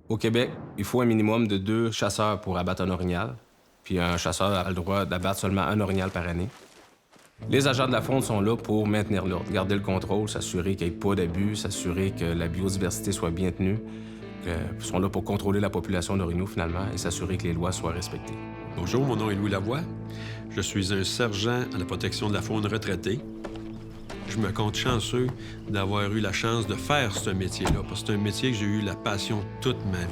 Au Québec, il faut un minimum de 2 chasseurs pour abattre un orignal, puis un chasseur a le droit d'abattre seulement un orignal par année. Les agents de la faune sont là pour maintenir l'ordre, garder le contrôle, s'assurer qu'il n'y ait pas d'abus, s'assurer que la biodiversité soit bien tenue. Ils sont là pour contrôler la population d'orignaux, finalement, et s'assurer que les lois soient respectées. Bonjour, mon nom est Louis Lavoie. Je suis un sergent à la protection de la faune retraité. Je me compte chanceux d'avoir eu la chance de faire ce métier-là, parce que c'est un métier que j'ai eu la passion toute ma vie.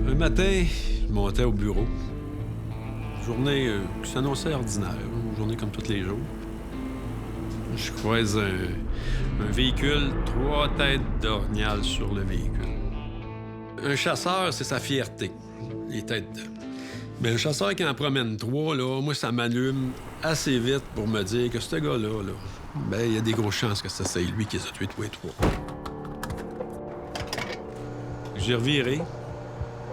Un matin, je montais au bureau. Journée qui s'annonçait ordinaire, une journée comme tous les jours. Je croise un véhicule, 3 têtes d'orignal sur le véhicule. Un chasseur, c'est sa fierté, les têtes de... Mais un chasseur qui en promène 3, là, moi, ça m'allume assez vite pour me dire que ce gars-là, là, ben, il y a des grosses chances que c'est lui qui les a tués tous les 3. J'ai reviré,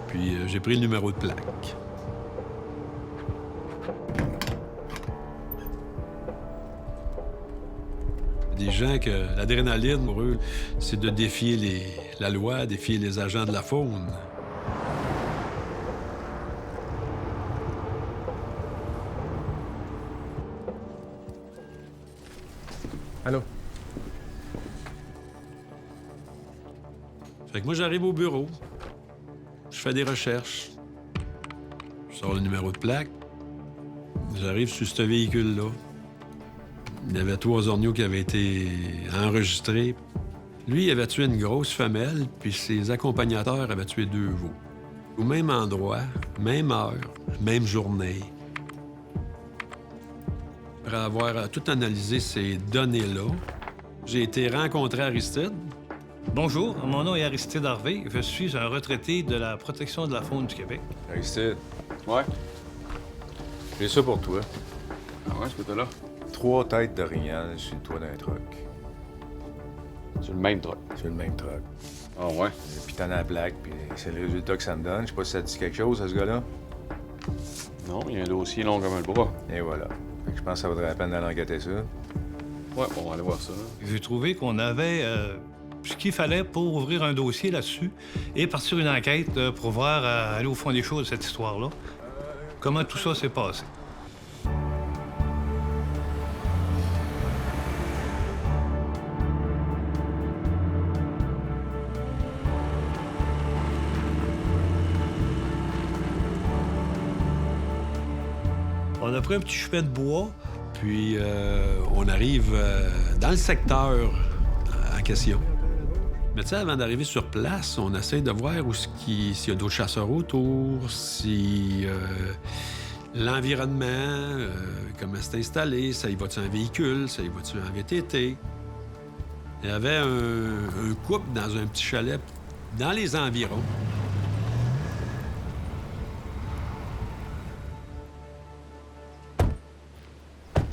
puis j'ai pris le numéro de plaque. Des gens que l'adrénaline, pour eux, c'est de défier la loi, défier les agents de la faune. Allô? Fait que moi, j'arrive au bureau, je fais des recherches, je sors le numéro de plaque, j'arrive sur ce véhicule-là. Il y avait 3 orignaux qui avaient été enregistrés. Lui, il avait tué une grosse femelle, puis ses accompagnateurs avaient tué 2 veaux. Au même endroit, même heure, même journée. Après avoir tout analysé ces données-là, j'ai été rencontrer Aristide. Bonjour, mon nom est Aristide Harvey. Je suis un retraité de la protection de la faune du Québec. Aristide, Ouais. j'ai ça pour toi. Ah ouais, ce que t'as là? 3 têtes d'orignal sur le toit d'un truck. C'est le même truc. Sur le même truck. Ah ouais? Puis t'en as la plaque, puis c'est le résultat que ça me donne. Je sais pas si ça te dit quelque chose, à ce gars-là. Non, il y a un dossier long comme le bras. Et voilà. Fait que je pense que ça vaudrait la peine d'aller enquêter ça. Ouais, bon, on va aller voir ça. J'ai trouvé qu'on avait ce qu'il fallait pour ouvrir un dossier là-dessus et partir une enquête pour voir aller au fond des choses de cette histoire-là. Comment tout ça s'est passé. On a pris un petit chemin de bois. Puis on arrive dans le secteur en question. Mais tu sais, avant d'arriver sur place, on essaie de voir s'il y a d'autres chasseurs autour, si l'environnement, comment c'est installé, ça y va-tu en véhicule, ça y va-tu en VTT. Il y avait un couple dans un petit chalet dans les environs.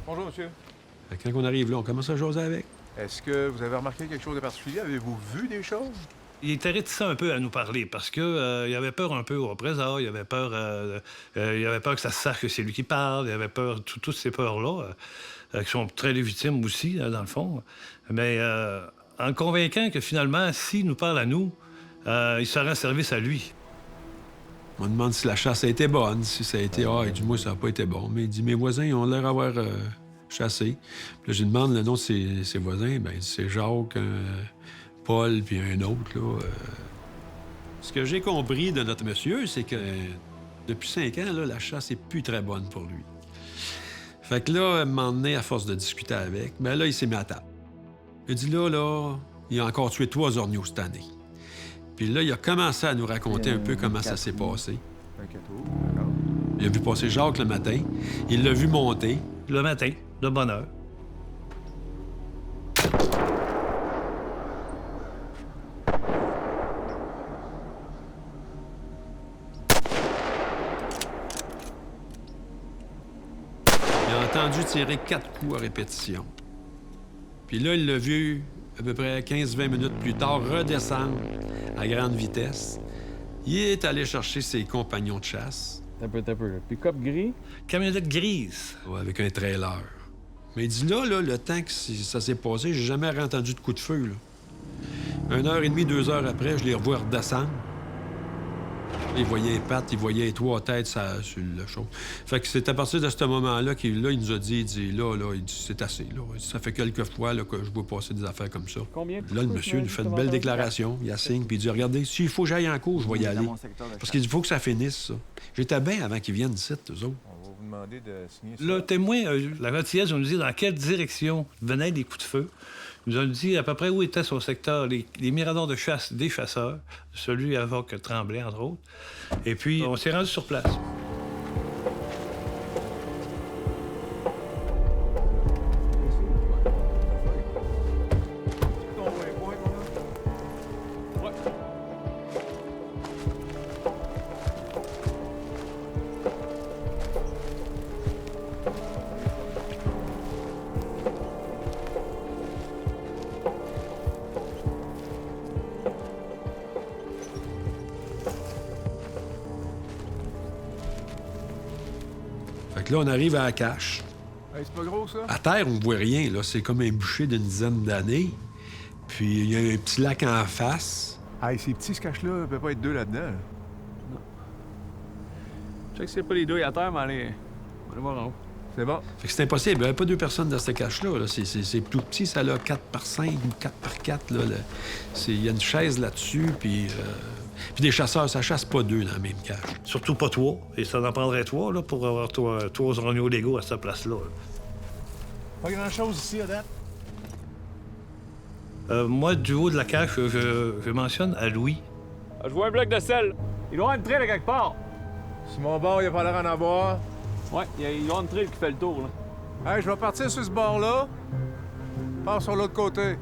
Bonjour, monsieur. Fait que quand on arrive là, on commence à jaser avec. Est-ce que vous avez remarqué quelque chose de particulier? Avez-vous vu des choses? Il était réticent un peu à nous parler parce que il avait peur un peu au présent, il avait peur que ça se sache que c'est lui qui parle, il avait peur, toutes ces peurs-là, qui sont très légitimes aussi, dans le fond. Mais en le convainquant que finalement, s'il nous parle à nous, il se rend service à lui. On me demande si la chasse a été bonne, si ça a été... Ah, du moins, ça n'a pas été bon. Mais il dit, mes voisins, ils ont l'air d'avoir chassé. Puis là, je lui demande le nom de ses voisins. Bien, c'est Jacques, Paul, puis un autre, là. Ce que j'ai compris de notre monsieur, c'est que depuis 5 ans, là, la chasse est plus très bonne pour lui. Fait que là, à un moment donné, à force de discuter avec, ben là, il s'est mis à table. Il dit, là, il a encore tué 3 orignaux cette année. Puis là, il a commencé à nous raconter un peu comment ça s'est passé. Un cateau, d'accord. Il a vu passer Jacques le matin. Il l'a vu monter. Le matin, de bonne heure. Il a entendu tirer 4 coups à répétition. Puis là, il l'a vu à peu près 15-20 minutes plus tard redescendre à grande vitesse Il est allé chercher ses compagnons de chasse. T'as peu. Le pick-up gris? Camionnette grise. Ouais, avec un trailer. Mais il dit là, le temps que ça s'est passé, j'ai jamais entendu de coup de feu, là. 1h30, 2 heures après, je les revois redescendre. Il voyait les pattes, il voyait les 3 têtes sur le show. Fait que c'est à partir de ce moment-là qu'il nous a dit, il dit, c'est assez, là. Ça fait quelques fois là, que je vois passer des affaires comme ça. Combien? Là, le monsieur nous fait une belle déclaration. Il signe, puis il dit, regardez, s'il faut que j'aille en cours, je vais y aller. Parce qu'il dit, il faut que ça finisse, ça. J'étais bien avant qu'ils viennent ici, eux autres. On va vous demander de signer ça. Le témoin, la retière, nous dit dans quelle direction venaient les coups de feu. Il nous a dit à peu près où était son secteur, les miradors de chasse des chasseurs, celui avec Tremblay, entre autres. Et puis, on s'est rendu sur place. Fait que là, on arrive à la cache. Hey, c'est pas gros, ça? À terre, on ne voit rien, là. C'est comme un bûcher d'une dizaine d'années. Puis il y a un petit lac en face. Hey, ces petits caches-là, il peut pas être deux là-dedans. Là. Check s'il n'y a pas les deux à terre, mais allez voir en haut. C'est bon. Fait que c'est impossible. Il n'y avait pas 2 personnes dans cette cache-là. Là. C'est tout petit, ça a 4 par 5 ou 4 par 4. Là. Il y a une chaise là-dessus, puis des chasseurs, ça chasse pas 2 dans la même cache. Surtout pas 3. Et ça en prendrait 3 là, pour avoir 3 oignons légaux à cette place-là. Pas grand-chose ici, à date. Moi, du haut de la cache, je mentionne à Louis. Ah, je vois un bloc de sel. Il doit y avoir une trail à quelque part. Sur mon bord, il n'y a pas l'air d'en avoir. Ouais, il doit y avoir une trail qui fait le tour, là. Hey, je vais partir sur ce bord-là. Pars sur l'autre côté.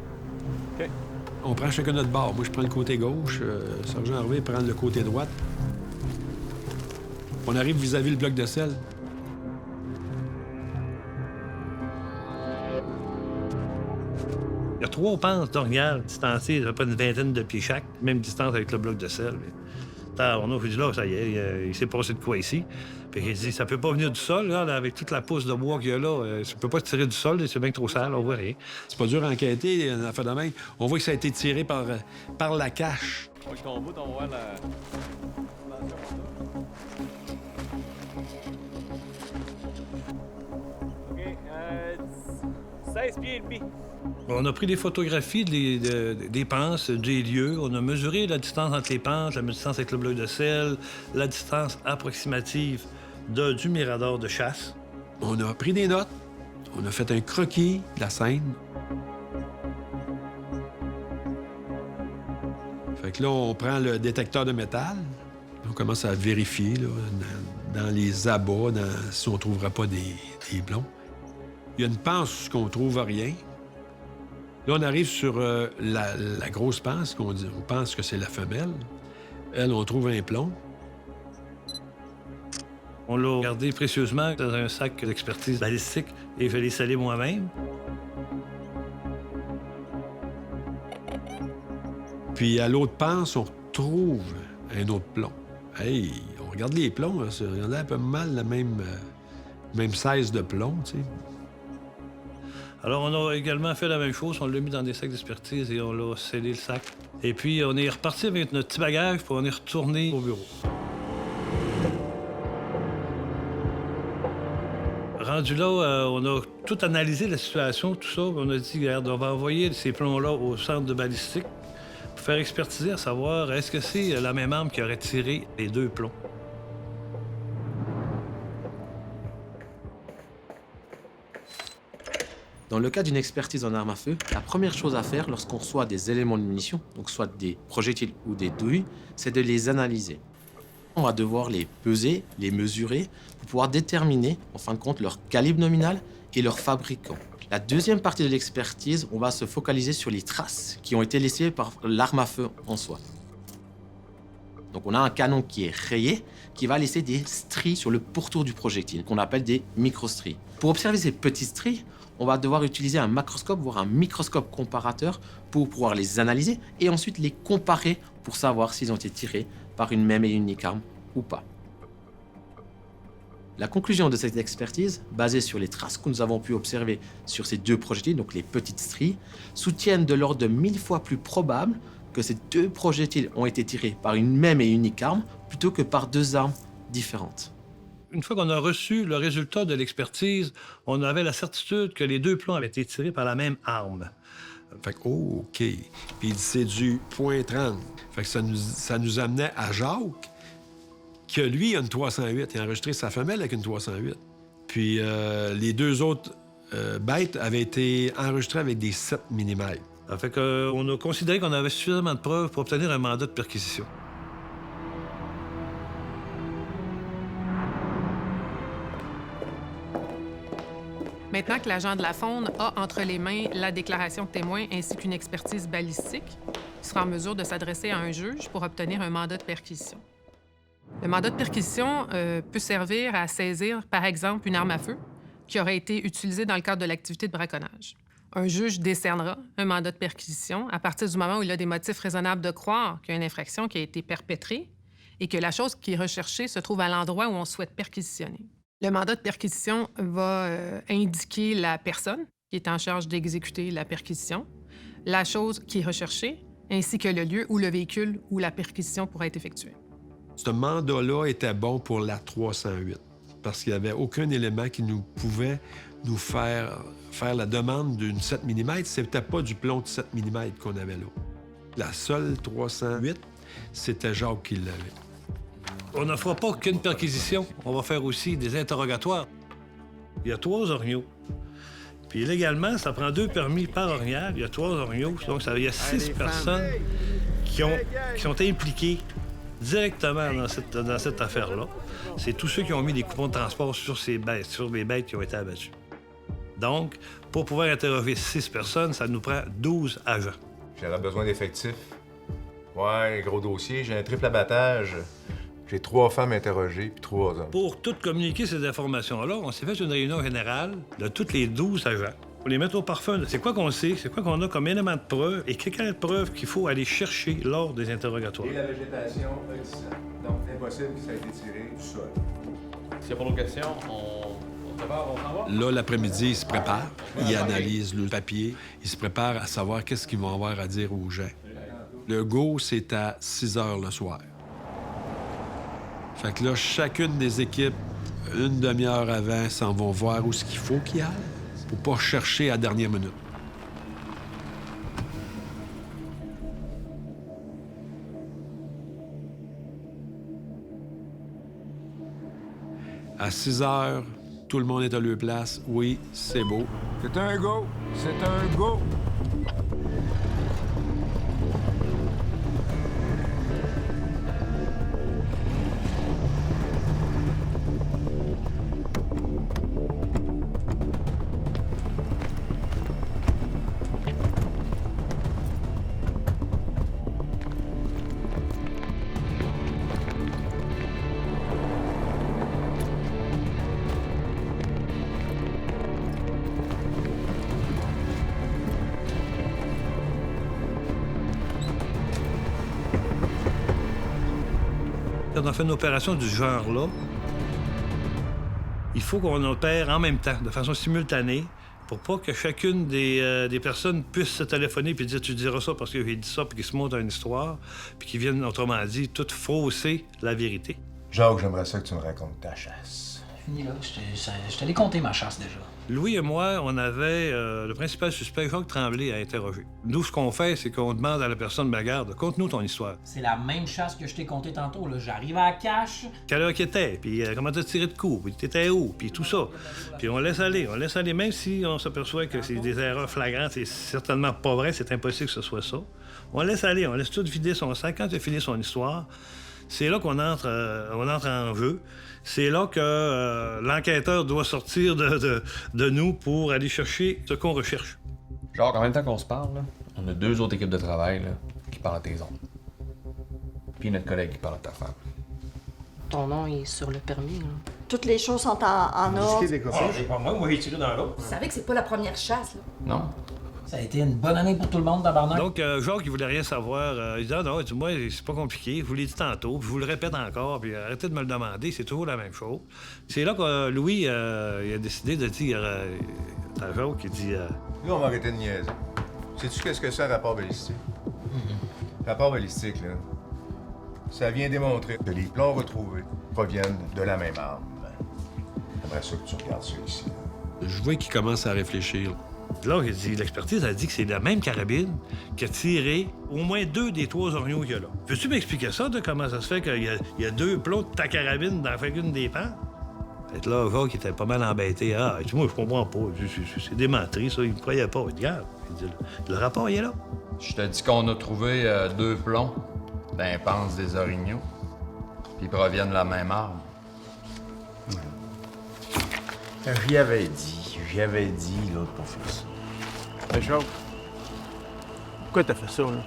On prend chacun notre bord. Moi, je prends le côté gauche. Sergent Harvey prend le côté droite. On arrive vis-à-vis le bloc de sel. Il y a 3 panses d'orignal distancées d'à peu près une vingtaine de pieds chaque, même distance avec le bloc de sel. On a dit là, ça y est, il s'est passé de quoi ici. Puis il dit, ça peut pas venir du sol, là, avec toute la pousse de bois qu'il y a là. Ça peut pas tirer du sol, c'est bien trop sale, on voit rien. C'est pas dur à enquêter, une affaire de même. On voit que ça a été tiré par la cache. Avec ton bout, on voit la... OK, 16 pieds et demi. On a pris des photographies des panses, des lieux. On a mesuré la distance entre les panses, la distance avec le bloc de sel, la distance approximative du mirador de chasse. On a pris des notes. On a fait un croquis de la scène. Fait que là, on prend le détecteur de métal. On commence à vérifier là, dans les abats, si on ne trouvera pas des blonds. Il y a une panse qu'on ne trouve rien. Là, on arrive sur la grosse panse, on pense que c'est la femelle. Elle, on trouve un plomb. On l'a gardé précieusement dans un sac d'expertise balistique et je l'ai scellé moi-même. Puis à l'autre panse, on retrouve un autre plomb. Hey, on regarde les plombs, là, il y a un peu mal le même size de plomb, tu sais. Alors, on a également fait la même chose. On l'a mis dans des sacs d'expertise et on l'a scellé le sac. Et puis, on est reparti avec notre petit bagage puis on est retourné au bureau. Rendu là, on a tout analysé la situation, tout ça. On a dit, regarde, on va envoyer ces plombs-là au centre de balistique pour faire expertiser à savoir est-ce que c'est la même arme qui aurait tiré les 2 plombs. Dans le cas d'une expertise en arme à feu, la première chose à faire lorsqu'on reçoit des éléments de munitions, donc soit des projectiles ou des douilles, c'est de les analyser. On va devoir les peser, les mesurer, pour pouvoir déterminer, en fin de compte, leur calibre nominal et leur fabricant. La deuxième partie de l'expertise, on va se focaliser sur les traces qui ont été laissées par l'arme à feu en soi. Donc on a un canon qui est rayé, qui va laisser des stries sur le pourtour du projectile, qu'on appelle des microstries. Pour observer ces petits stries, on va devoir utiliser un macroscope, voire un microscope comparateur, pour pouvoir les analyser et ensuite les comparer pour savoir s'ils ont été tirés par une même et unique arme ou pas. La conclusion de cette expertise, basée sur les traces que nous avons pu observer sur ces 2 projectiles, donc les petites stries, soutiennent de l'ordre de 1000 fois plus probable que ces 2 projectiles ont été tirés par une même et unique arme plutôt que par 2 armes différentes. Une fois qu'on a reçu le résultat de l'expertise, on avait la certitude que les 2 plombs avaient été tirés par la même arme. Fait que, oh, OK. Puis il dit, c'est du .30. Fait que ça nous amenait à Jacques, que lui a une 308. Il a enregistré sa femelle avec une 308. Puis les 2 autres bêtes avaient été enregistrées avec des 7 mm. Ça fait qu'on a considéré qu'on avait suffisamment de preuves pour obtenir un mandat de perquisition. Maintenant que l'agent de la faune a entre les mains la déclaration de témoin ainsi qu'une expertise balistique, il sera en mesure de s'adresser à un juge pour obtenir un mandat de perquisition. Le mandat de perquisition peut servir à saisir, par exemple, une arme à feu qui aurait été utilisée dans le cadre de l'activité de braconnage. Un juge décernera un mandat de perquisition à partir du moment où il a des motifs raisonnables de croire qu'il y a une infraction qui a été perpétrée et que la chose qui est recherchée se trouve à l'endroit où on souhaite perquisitionner. Le mandat de perquisition va indiquer la personne qui est en charge d'exécuter la perquisition, la chose qui est recherchée, ainsi que le lieu où le véhicule ou la perquisition pourra être effectuée. Ce mandat-là était bon pour la 308 parce qu'il n'y avait aucun élément qui nous pouvait nous faire la demande d'une 7 mm. C'était pas du plomb de 7 mm qu'on avait là. La seule 308, c'était Jacques qui l'avait. On ne fera pas qu'une perquisition, on va faire aussi des interrogatoires. Il y a 3 orignaux. Puis légalement, ça prend 2 permis par orignal. Il y a 3 orignaux, donc il y a 6 personnes qui sont impliquées directement dans cette affaire-là. C'est tous ceux qui ont mis des coupons de transport sur les bêtes qui ont été abattues. Donc, pour pouvoir interroger 6 personnes, ça nous prend 12 agents. J'aurais besoin d'effectifs. Ouais, gros dossier, j'ai un triple abattage. J'ai 3 femmes interrogées puis 3 hommes. Pour tout communiquer ces informations-là, on s'est fait une réunion générale de tous les 12 agents. Pour les mettre au parfum, c'est quoi qu'on sait, c'est quoi qu'on a comme élément de preuve et quelles sont les preuves qu'il faut aller chercher lors des interrogatoires. Et la végétation, donc impossible que ça ait été tiré du sol. S'il n'y a pas d'autres questions, on se prépare, on s'en va? Là, l'après-midi, il se prépare. Il analyse le papier. Il se prépare à savoir qu'est-ce qu'ils vont avoir à dire aux gens. Le go, c'est à 6 h le soir. Fait que là, chacune des équipes, une demi-heure avant, s'en vont voir où ce qu'il faut qu'ils aillent pour pas chercher à la dernière minute. À 6 h, tout le monde est à leur place. Oui, c'est beau. C'est un go! C'est un go! Quand on fait une opération du genre-là, il faut qu'on opère en même temps, de façon simultanée, pour pas que chacune des personnes puisse se téléphoner puis dire « tu diras ça parce que j'ai dit ça », puis qu'ils se montent une histoire, puis qu'ils viennent, autrement dit, tout fausser la vérité. Jacques, j'aimerais ça que tu me racontes ta chasse. Fini là, je te l'ai compté ma chasse déjà. Louis et moi, on avait le principal suspect, Jacques Tremblay, à interroger. Nous, ce qu'on fait, c'est qu'on demande à la personne, ben garde, conte-nous ton histoire. C'est la même chasse que je t'ai compté tantôt, là. J'arrive à la cache. Quelle heure qu'il était, puis comment t'as tiré de coup, puis t'étais où, puis tout ça. Puis on laisse aller, même si on s'aperçoit que c'est des erreurs flagrantes, c'est certainement pas vrai, c'est impossible que ce soit ça. On laisse aller, on laisse tout vider son sac. Quand il a fini son histoire, c'est là qu'on entre en jeu. C'est là que l'enquêteur doit sortir de nous pour aller chercher ce qu'on recherche. Genre, en même temps qu'on se parle, là, on a 2 autres équipes de travail là, qui parlent à tes oncles. Puis notre collègue qui parle à ta femme. Ton nom est sur le permis, là. Toutes les choses sont en ordre. C'est pas moi j'ai tiré dans l'autre. Vous savez que c'est pas la première chasse, là. Non. Ça a été une bonne année pour tout le monde, tabarnak. Donc, Jacques, il voulait rien savoir. Il dit, ah non, moi, c'est pas compliqué. Je vous l'ai dit tantôt, puis je vous le répète encore, puis arrêtez de me le demander, c'est toujours la même chose. C'est là que Louis, il a décidé de dire à Jacques, il dit... Là, on va arrêter de niaiser. Sais-tu qu'est-ce que c'est un rapport balistique? Rapport balistique, là, ça vient démontrer que les plombs retrouvés proviennent de la même arme. J'aimerais ça que tu regardes ça ici. Je vois qu'il commence à réfléchir. Là, il dit, l'expertise a dit que c'est la même carabine qui a tiré au moins 2 des 3 orignaux qu'il y a là. Peux-tu m'expliquer ça, de comment ça se fait qu'il y a 2 plombs de ta carabine dans chacune des pans? Fait que là, Jacques était pas mal embêté. Ah, il dit, moi, je comprends pas. C'est des menteries, ça. Il me croyait pas. Il dit, regarde. Il dit, le rapport, il est là. Je te dis qu'on a trouvé 2 plombs dans les panses des orignaux, puis ils proviennent de la même arme. J'y avais dit, l'autre, pour faire ça. Ben, Jacques, pourquoi t'as fait ça, là?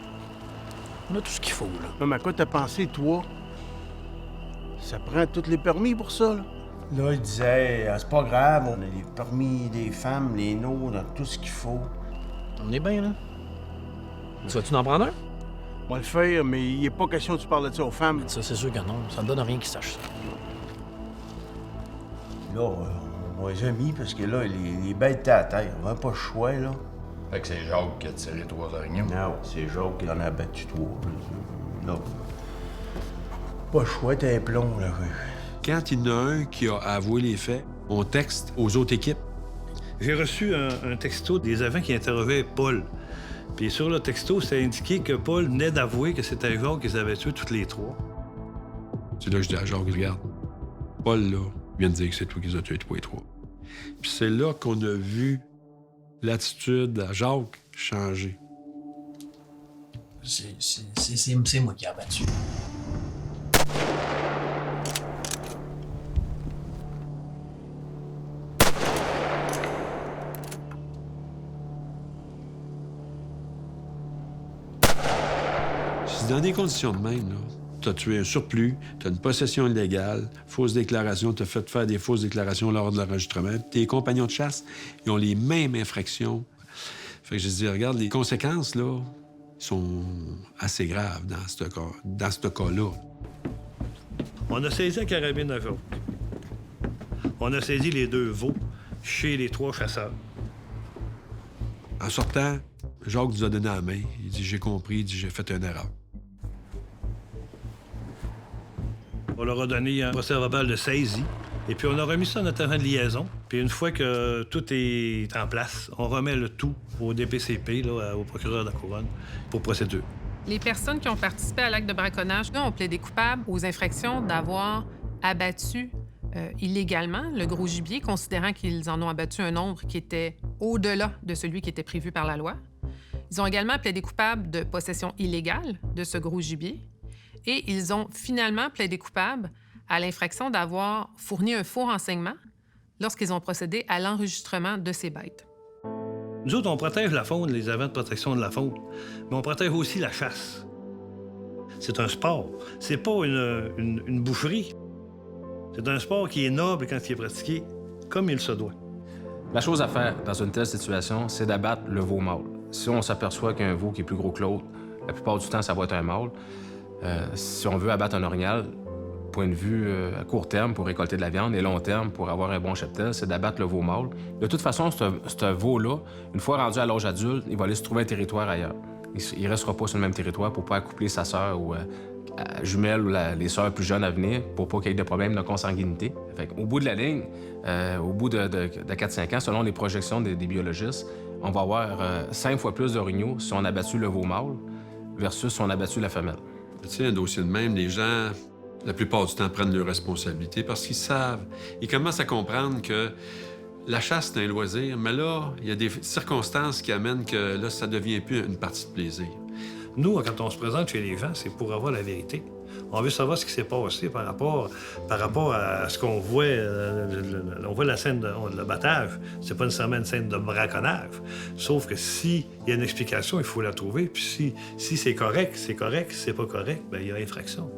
On a tout ce qu'il faut, là. Non, mais à quoi t'as pensé, toi? Ça prend tous les permis pour ça, là? Là, il disait, c'est pas grave, on a les permis des femmes, les nôtres, on a tout ce qu'il faut. On est bien, là. Tu vas-tu en prendre un? On va le faire, mais il n'est pas question que tu parles de ça aux femmes. Ça, c'est sûr que non. Ça ne donne rien qu'ils sachent ça. Là, on les a mis parce que là, les bêtes étaient à terre. On n'a pas le choix, là. Fait que c'est Jacques qui a tiré 3 orignaux. Non, c'est Jacques qui en a battu 3. Là, pas le choix, t'es un plomb, là. Quand il y en a un qui a avoué les faits, on texte aux autres équipes. J'ai reçu un texto des agents qui interrogeaient Paul. Puis sur le texto, c'est indiqué que Paul venait d'avouer que c'était Jacques qu'ils avaient tués toutes les 3. C'est là que je dis à Jacques, regarde, Paul, là, vient de dire que c'est toi qui les as tués tous les 3. Puis c'est là qu'on a vu l'attitude à Jacques changer. C'est moi qui ai abattu. Si dans des conditions de même, là, t'as tué un surplus, t'as une possession illégale, fausse déclaration, t'as fait faire des fausses déclarations lors de l'enregistrement, tes compagnons de chasse, ils ont les mêmes infractions. Fait que je dis, regarde, les conséquences, là, sont assez graves dans ce cas-là. On a saisi la carabine à Jacques. On a saisi les 2 veaux chez les 3 chasseurs. En sortant, Jacques nous a donné la main. Il dit, j'ai compris, il dit, j'ai fait une erreur. On leur a donné un procès-verbal de saisie. Et puis, on a remis ça à notre agent de liaison. Puis, une fois que tout est en place, on remet le tout au DPCP, là, au procureur de la Couronne, pour procédure. Les personnes qui ont participé à l'acte de braconnage ont plaidé coupables aux infractions d'avoir abattu illégalement le gros gibier, considérant qu'ils en ont abattu un nombre qui était au-delà de celui qui était prévu par la loi. Ils ont également plaidé coupables de possession illégale de ce gros gibier. Et ils ont finalement plaidé coupables à l'infraction d'avoir fourni un faux renseignement lorsqu'ils ont procédé à l'enregistrement de ces bêtes. Nous autres, on protège la faune, les agents de protection de la faune, mais on protège aussi la chasse. C'est un sport. C'est pas une boucherie. C'est un sport qui est noble quand il est pratiqué comme il se doit. La chose à faire dans une telle situation, c'est d'abattre le veau mâle. Si on s'aperçoit qu'il y a un veau qui est plus gros que l'autre, la plupart du temps, ça va être un mâle. Si on veut abattre un orignal, point de vue à court terme pour récolter de la viande et long terme pour avoir un bon cheptel, c'est d'abattre le veau mâle. De toute façon, ce veau-là, une fois rendu à l'âge adulte, il va aller se trouver un territoire ailleurs. Il restera pas sur le même territoire pour pas accoupler sa sœur ou jumelle ou les sœurs plus jeunes à venir pour pas qu'il y ait de problèmes de consanguinité. Fait au bout de la ligne, au bout de 4-5 ans, selon les projections des biologistes, on va avoir 5 fois plus d'orignaux si on a abattu le veau mâle versus si on a abattu la femelle. Tu sais, un dossier de même, les gens, la plupart du temps, prennent leurs responsabilités parce qu'ils savent. Ils commencent à comprendre que la chasse, c'est un loisir, mais là, il y a des circonstances qui amènent que là, ça devient plus une partie de plaisir. Nous, quand on se présente chez les gens, c'est pour avoir la vérité. On veut savoir ce qui s'est passé par rapport à ce qu'on voit. On voit la scène de l'abattage. C'est pas nécessairement une scène de braconnage. Sauf que s'il y a une explication, il faut la trouver. Puis si c'est correct, c'est correct. Si c'est pas correct, bien, il y a infraction.